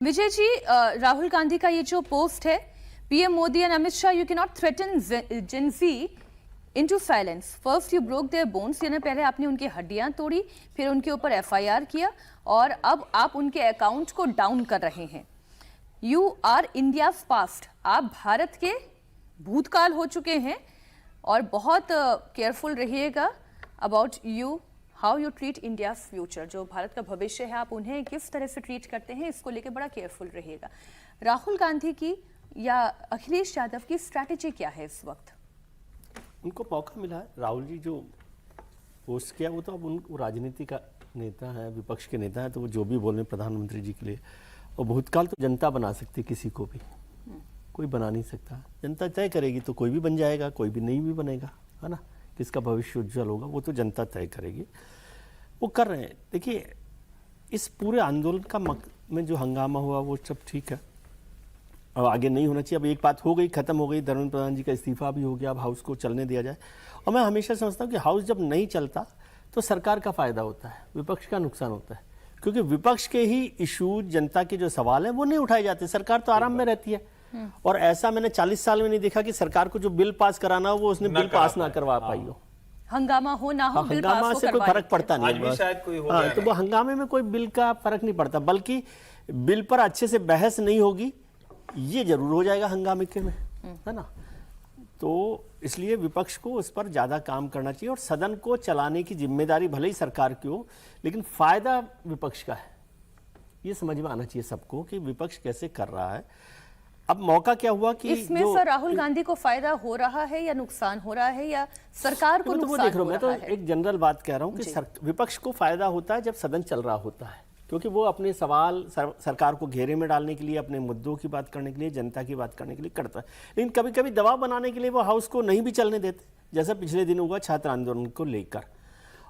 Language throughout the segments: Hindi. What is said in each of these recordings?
विजय जी, राहुल गांधी का ये जो पोस्ट है, PM Modi and Amit Shah, you can not threaten Gen Z into silence. First you broke their bones, यानी पहले आपने उनकी हड्डियां तोड़ी, फिर उनके ऊपर एफआईआर किया और अब आप उनके अकाउंट को डाउन कर रहे हैं। यू आर इंडियाज पास्ट, आप भारत के भूतकाल हो चुके हैं और बहुत केयरफुल रहिएगा about you, how you treat India future. जो भारत का भविष्य है, आप उन्हें किस तरह से ट्रीट करते हैं, इसको लेकर बड़ा केयरफुल रहिएगा। राहुल गांधी की या अखिलेश यादव की स्ट्रैटेजी क्या है इस वक्त? उनको मौका मिला है। राहुल जी जो पोस्ट किया वो तो अब वो राजनीति का नेता है, विपक्ष के नेता है, तो वो जो भी बोल रहे हैं प्रधानमंत्री जी के लिए, और भूतकाल तो जनता बना सकती, किसी को भी कोई बना नहीं सकता। जनता तय करेगी तो कोई भी बन जाएगा, कोई भी नहीं भी बनेगा, है ना। किसका भविष्य उज्जवल होगा वो तो जनता तय करेगी। वो कर रहे हैं। देखिए, इस पूरे आंदोलन का में जो हंगामा हुआ वो सब ठीक है, अब आगे नहीं होना चाहिए। अब एक बात हो गई, खत्म हो गई, धर्मेंद्र प्रधान जी का इस्तीफा भी हो गया, अब हाउस को चलने दिया जाए। और मैं हमेशा समझता हूँ कि हाउस जब नहीं चलता तो सरकार का फायदा होता है, विपक्ष का नुकसान होता है, क्योंकि विपक्ष के ही इशूज, जनता के जो सवाल हैं वो नहीं उठाए जाते, सरकार तो आराम में रहती है। और ऐसा मैंने 40 साल में नहीं देखा कि सरकार को जो बिल पास कराना हो वो उसने बिल पास ना करवा पाई हो। हंगामा हो ना हो, बिल पास हंगामा से कोई फर्क पड़ता नहीं, आज भी शायद कोई हो तो वो हंगामे में कोई बिल का फर्क नहीं पड़ता, बल्कि बिल पर अच्छे से बहस नहीं होगी ये जरूर हो जाएगा हंगामे के में, है ना। तो इसलिए विपक्ष को उस पर ज्यादा काम करना चाहिए और सदन को चलाने की जिम्मेदारी भले ही सरकार की हो, लेकिन फायदा विपक्ष का है। ये समझ में आना चाहिए सबको कि विपक्ष कैसे कर रहा है। अब मौका क्या हुआ कि इसमें सर राहुल गांधी को फायदा हो रहा है या नुकसान हो रहा है, या सरकार को नुकसान देख रहा हूं। हो मैं रहा तो है? एक जनरल बात कह रहा हूं कि विपक्ष को फायदा होता है जब सदन चल रहा होता है, क्योंकि वो अपने सवाल सरकार को घेरे में डालने के लिए, अपने मुद्दों की बात करने के लिए, जनता की बात करने के लिए करता है। लेकिन कभी कभी दबाव बनाने के लिए वो हाउस को नहीं भी चलने देते, जैसा पिछले दिन हुआ छात्र आंदोलन को लेकर।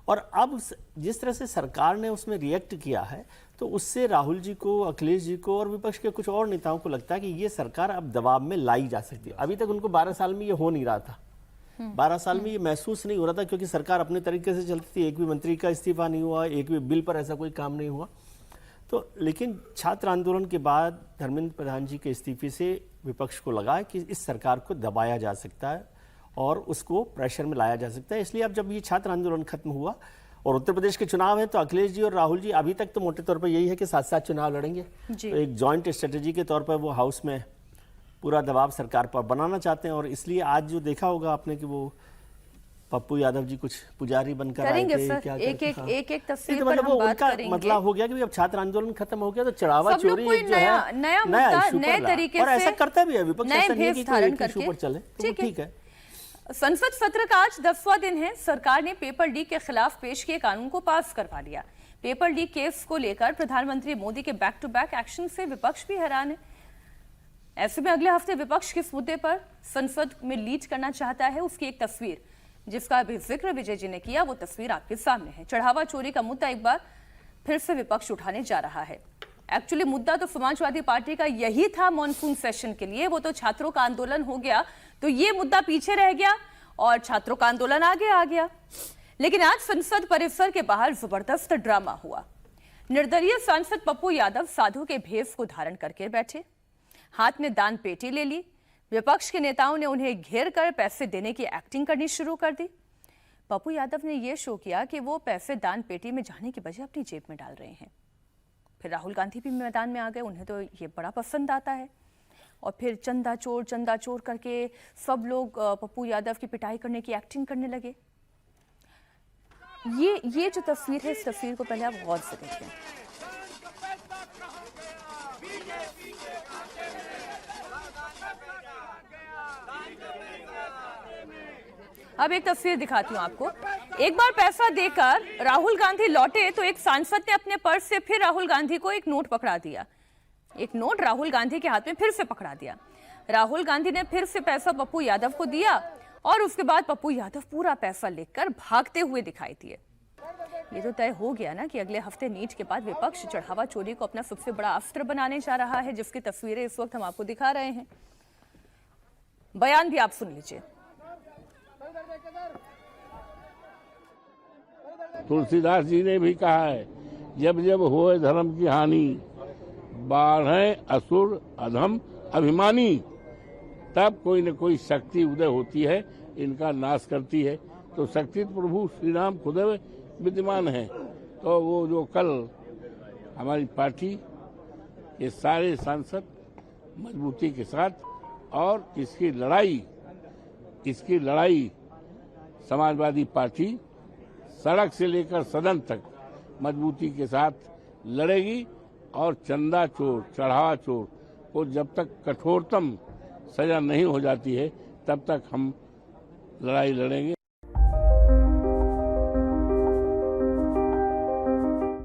और अब जिस तरह से सरकार ने उसमें रिएक्ट किया है, तो उससे राहुल जी को, अखिलेश जी को और विपक्ष के कुछ और नेताओं को लगता है कि ये सरकार अब दबाव में लाई जा सकती है। अभी तक उनको 12 साल में ये हो नहीं रहा था, 12 साल में ये महसूस नहीं हो रहा था, क्योंकि सरकार अपने तरीके से चलती थी, एक भी मंत्री का इस्तीफा नहीं हुआ, एक भी बिल पर ऐसा कोई काम नहीं हुआ। तो लेकिन छात्र आंदोलन के बाद धर्मेंद्र प्रधान जी के इस्तीफे से विपक्ष को लगा कि इस सरकार को दबाया जा सकता है और उसको प्रेशर में लाया जा सकता है। इसलिए अब जब ये छात्र आंदोलन खत्म हुआ और उत्तर प्रदेश के चुनाव हैं, तो अखिलेश जी और राहुल जी अभी तक तो मोटे तौर पर यही है कि साथ साथ चुनाव लड़ेंगे। तो एक जॉइंट स्ट्रेटेजी के तौर पर वो हाउस में पूरा दबाव सरकार पर बनाना चाहते हैं। और इसलिए आज जो देखा होगा आपने कि वो पप्पू यादव जी कुछ पुजारी बनकर आए थे, क्या एक तस्वीर मतलब वो उनका मतलब हो गया कि अब छात्र आंदोलन खत्म हो गया तो चढ़ावा चोरी जो है नया मुद्दा, नए तरीके और ऐसा करता भी है विपक्ष, ऐसा नहीं कि कोई एक इशू पर चले, तो ठीक है। संसद सत्र का आज 10वां दिन है। सरकार ने पेपर लीक के खिलाफ पेश किए कानून को पास करवा लिया। पेपर लीक केस को लेकर प्रधानमंत्री मोदी के बैक टू बैक एक्शन से विपक्ष भी हैरान है। ऐसे में अगले हफ्ते विपक्ष किस मुद्दे पर संसद में लीड करना चाहता है, उसकी एक तस्वीर जिसका अभी जिक्र विजय जी ने किया, वो तस्वीर आपके सामने है। चढ़ावा चोरी का मुद्दा एक बार फिर से विपक्ष उठाने जा रहा है। एक्चुअली मुद्दा तो समाजवादी पार्टी का यही था मॉनसून सेशन के लिए, वो तो छात्रों का आंदोलन हो गया, तो ये मुद्दा पीछे रह गया और छात्रों का आंदोलन आगे आ गया। लेकिन आज संसद परिसर के बाहर जबरदस्त ड्रामा हुआ। निर्दलीय सांसद पप्पू यादव साधु के भेष को धारण करके बैठे, हाथ में दान पेटी ले ली। विपक्ष के नेताओं ने उन्हें घेर कर पैसे देने की एक्टिंग करनी शुरू कर दी। पप्पू यादव ने यह शो किया कि वो पैसे दान पेटी में जाने की बजाय अपनी जेब में डाल रहे हैं। फिर राहुल गांधी भी मैदान में आ गए, उन्हें तो ये बड़ा पसंद आता है। और फिर चंदा चोर करके सब लोग पप्पू यादव की पिटाई करने की एक्टिंग करने लगे। ये जो तस्वीर है, इस तस्वीर को पहले आप गौर से देखें। अब एक तस्वीर दिखाती हूं आपको। एक बार पैसा देकर राहुल गांधी लौटे तो एक सांसद ने अपने पर्स से फिर राहुल गांधी को एक नोट पकड़ा दिया। एक नोट राहुल गांधी के हाथ में फिर से पकड़ा दिया। राहुल गांधी ने फिर से पैसा पप्पू यादव को दिया और उसके बाद पप्पू यादव पूरा पैसा लेकर भागते हुए दिखाई दिए। ये तो तय हो गया ना कि अगले हफ्ते नीट के बाद विपक्ष चढ़ावा चोरी को अपना सबसे बड़ा अस्त्र बनाने जा रहा है, जिसकी तस्वीरें इस वक्त हम आपको दिखा रहे हैं। बयान भी आप सुन लीजिए। तुलसीदास जी ने भी कहा है, जब जब होए धर्म की हानि, बाढ़ असुर अधम अभिमानी, तब कोई न कोई शक्ति उदय होती है, इनका नाश करती है। तो शक्ति प्रभु श्री राम खुद विद्यमान है। तो वो जो कल हमारी पार्टी के सारे सांसद मजबूती के साथ, और इसकी लड़ाई समाजवादी पार्टी सड़क से लेकर सदन तक मजबूती के साथ लड़ेगी, और चंदा चोर चढ़ावा चोर को जब तक कठोरतम सजा नहीं हो जाती है तब तक हम लड़ाई लड़ेंगे।